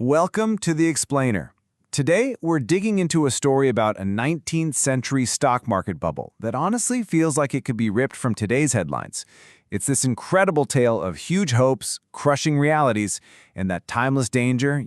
Welcome to The Explainer. Today, we're digging into a story about a 19th century stock market bubble that honestly feels like it could be ripped from today's headlines. It's this incredible tale of huge hopes, crushing realities, and that timeless danger,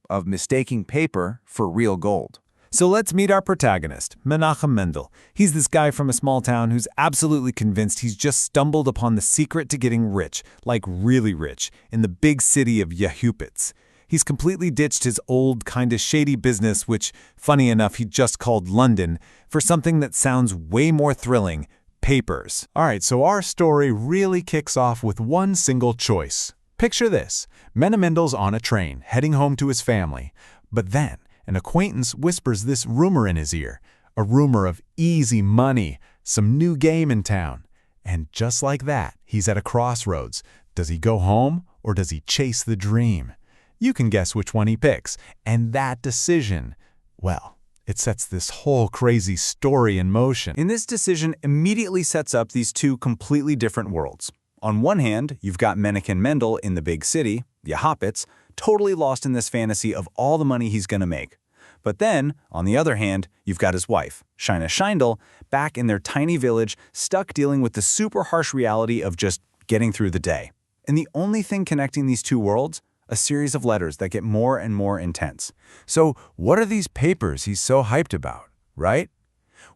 of mistaking paper for real gold. So let's meet our protagonist, Mנחem Mendel. He's this guy from a small town who's absolutely convinced he's just stumbled upon the secret to getting rich, like really rich, in the big city of Yahupits. He's completely ditched his old, kinda shady business, which, funny enough, he just called London, for something that sounds way more thrilling: papers. All right, so our story really kicks off with one single choice. Picture this. Mנחem Mendel's on a train, heading home to his family. But then, an acquaintance whispers this rumor in his ear, a rumor of easy money, some new game in town. And just like that, he's at a crossroads. Does he go home or does he chase the dream? You can guess which one he picks. And that decision, well, it sets this whole crazy story in motion. And this decision immediately sets up these two completely different worlds. On one hand, you've got Mנחem Mendel in the big city, Yahupits, totally lost in this fantasy of all the money he's going to make. But then, on the other hand, you've got his wife, Shina Schindel, back in their tiny village, stuck dealing with the super harsh reality of just getting through the day. And the only thing connecting these two worlds? A series of letters that get more and more intense. So what are these papers he's so hyped about, right?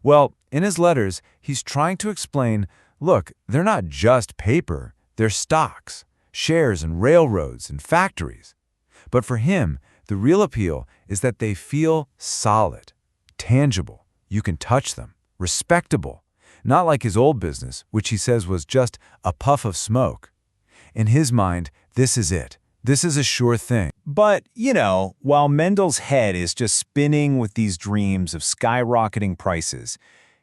Well, in his letters, he's trying to explain, look, they're not just paper, they're stocks, shares in railroads and factories. But for him, the real appeal is that they feel solid, tangible. You can touch them, respectable. Not like his old business, which he says was just a puff of smoke. In his mind, this is it. This is a sure thing. But, while Mendel's head is just spinning with these dreams of skyrocketing prices,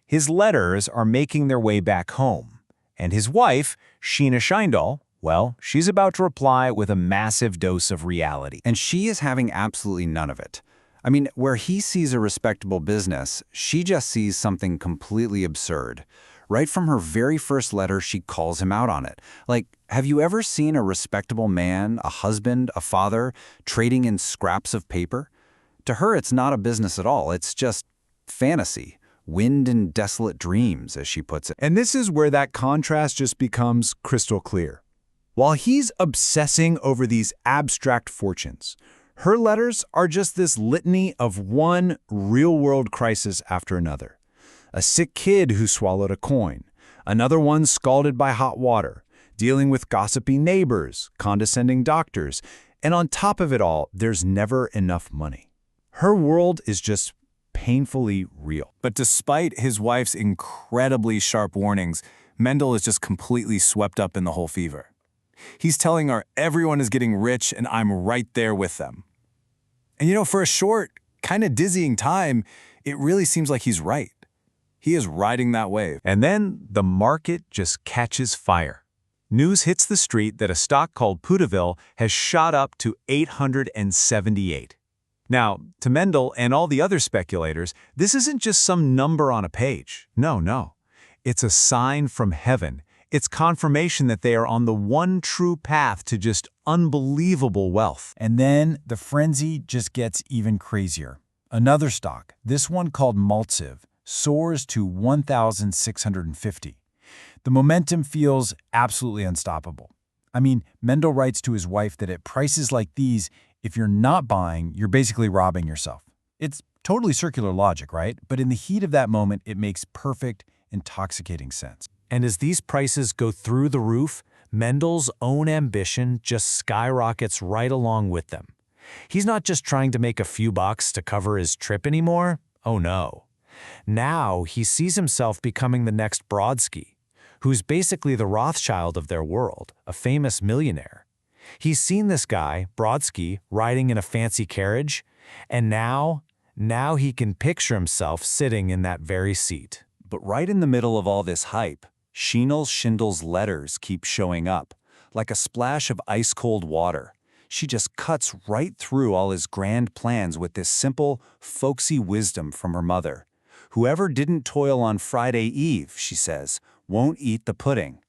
his letters are making their way back home. And his wife, Shina Schindel, well, she's about to reply with a massive dose of reality. And she is having absolutely none of it. I mean, where he sees a respectable business, she just sees something completely absurd. Right from her very first letter, she calls him out on it. Like, have you ever seen a respectable man, a husband, a father, trading in scraps of paper? To her, it's not a business at all. It's just fantasy. Wind and desolate dreams, as she puts it. And this is where that contrast just becomes crystal clear. While he's obsessing over these abstract fortunes, her letters are just this litany of one real-world crisis after another. A sick kid who swallowed a coin, another one scalded by hot water, dealing with gossipy neighbors, condescending doctors, and on top of it all, there's never enough money. Her world is just painfully real. But despite his wife's incredibly sharp warnings, Mendel is just completely swept up in the whole fever. He's telling her everyone is getting rich and I'm right there with them. And for a short, kind of dizzying time, it really seems like he's right. He is riding that wave. And then the market just catches fire. News hits the street that a stock called Putaville has shot up to 878. Now, to Mendel and all the other speculators, this isn't just some number on a page. No. It's a sign from heaven. It's confirmation that they are on the one true path to just unbelievable wealth. And then the frenzy just gets even crazier. Another stock, this one called Maltsev, soars to 1,650. The momentum feels absolutely unstoppable. I mean, Mendel writes to his wife that at prices like these, if you're not buying, you're basically robbing yourself. It's totally circular logic, right? But in the heat of that moment, it makes perfect, intoxicating sense. And as these prices go through the roof, Mendel's own ambition just skyrockets right along with them. He's not just trying to make a few bucks to cover his trip anymore. Oh no. Now he sees himself becoming the next Brodsky, who's basically the Rothschild of their world, a famous millionaire. He's seen this guy, Brodsky, riding in a fancy carriage, and now he can picture himself sitting in that very seat. But right in the middle of all this hype, Schindl's letters keep showing up, like a splash of ice-cold water. She just cuts right through all his grand plans with this simple, folksy wisdom from her mother. Whoever didn't toil on Friday Eve, she says, won't eat the pudding.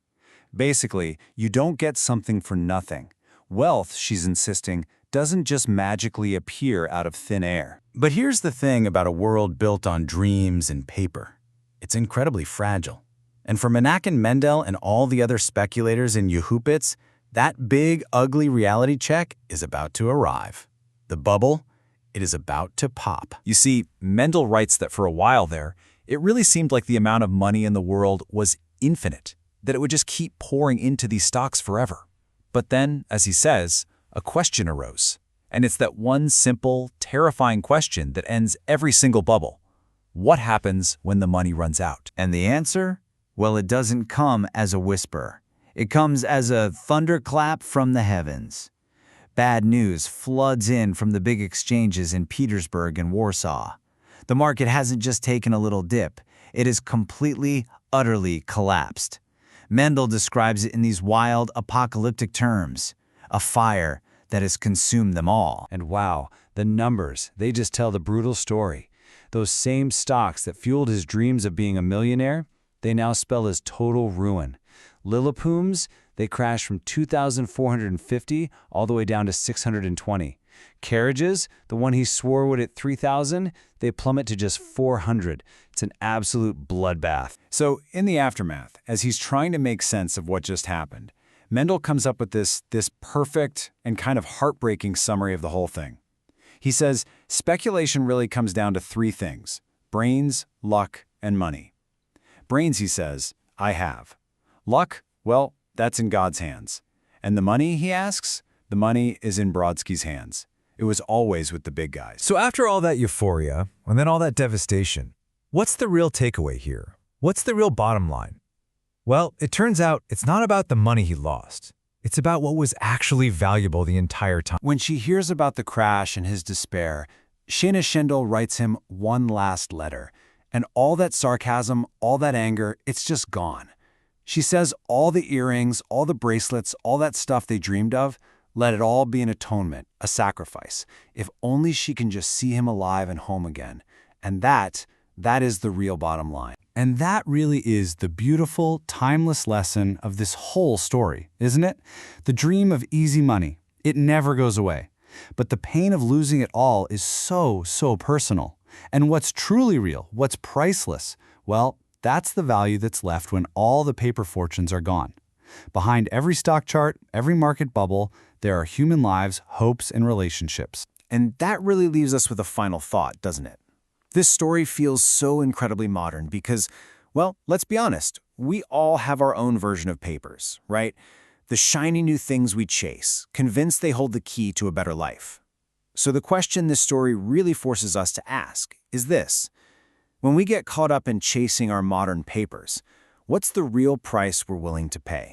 Basically, you don't get something for nothing. Wealth, she's insisting, doesn't just magically appear out of thin air. But here's the thing about a world built on dreams and paper. It's incredibly fragile. And for Mנחem Mendel and all the other speculators in Yahupits, that big, ugly reality check is about to arrive. The bubble, it is about to pop. You see, Mendel writes that for a while there, it really seemed like the amount of money in the world was infinite, that it would just keep pouring into these stocks forever. But then, as he says, a question arose. And it's that one simple, terrifying question that ends every single bubble. What happens when the money runs out? And the answer? Well, it doesn't come as a whisper. It comes as a thunderclap from the heavens. Bad news floods in from the big exchanges in Petersburg and Warsaw. The market hasn't just taken a little dip. It has completely, utterly collapsed. Mendel describes it in these wild, apocalyptic terms. A fire that has consumed them all. And wow, the numbers, they just tell the brutal story. Those same stocks that fueled his dreams of being a millionaire, they now spell his total ruin. Lilliputians, they crashed from 2,450 all the way down to 620. Carriages, the one he swore would hit 3,000, they plummet to just 400. It's an absolute bloodbath. So in the aftermath, as he's trying to make sense of what just happened, Mendel comes up with this perfect and kind of heartbreaking summary of the whole thing. He says, speculation really comes down to three things: brains, luck, and money. Brains, he says, I have. Luck, well, that's in God's hands. And the money, he asks, the money is in Brodsky's hands. It was always with the big guys. So after all that euphoria, and then all that devastation, what's the real takeaway here? What's the real bottom line? Well, it turns out it's not about the money he lost. It's about what was actually valuable the entire time. When she hears about the crash and his despair, Shana Schendel writes him one last letter. And all that sarcasm, all that anger, it's just gone. She says all the earrings, all the bracelets, all that stuff they dreamed of, let it all be an atonement, a sacrifice, if only she can just see him alive and home again. And that is the real bottom line. And that really is the beautiful, timeless lesson of this whole story, isn't it? The dream of easy money, it never goes away. But the pain of losing it all is so, so personal. And what's truly real, what's priceless, well, that's the value that's left when all the paper fortunes are gone. Behind every stock chart, every market bubble, there are human lives, hopes, and relationships. And that really leaves us with a final thought, doesn't it? This story feels so incredibly modern because, well, let's be honest, we all have our own version of papers, right? The shiny new things we chase, convinced they hold the key to a better life. So the question this story really forces us to ask is this: when we get caught up in chasing our modern papers, what's the real price we're willing to pay?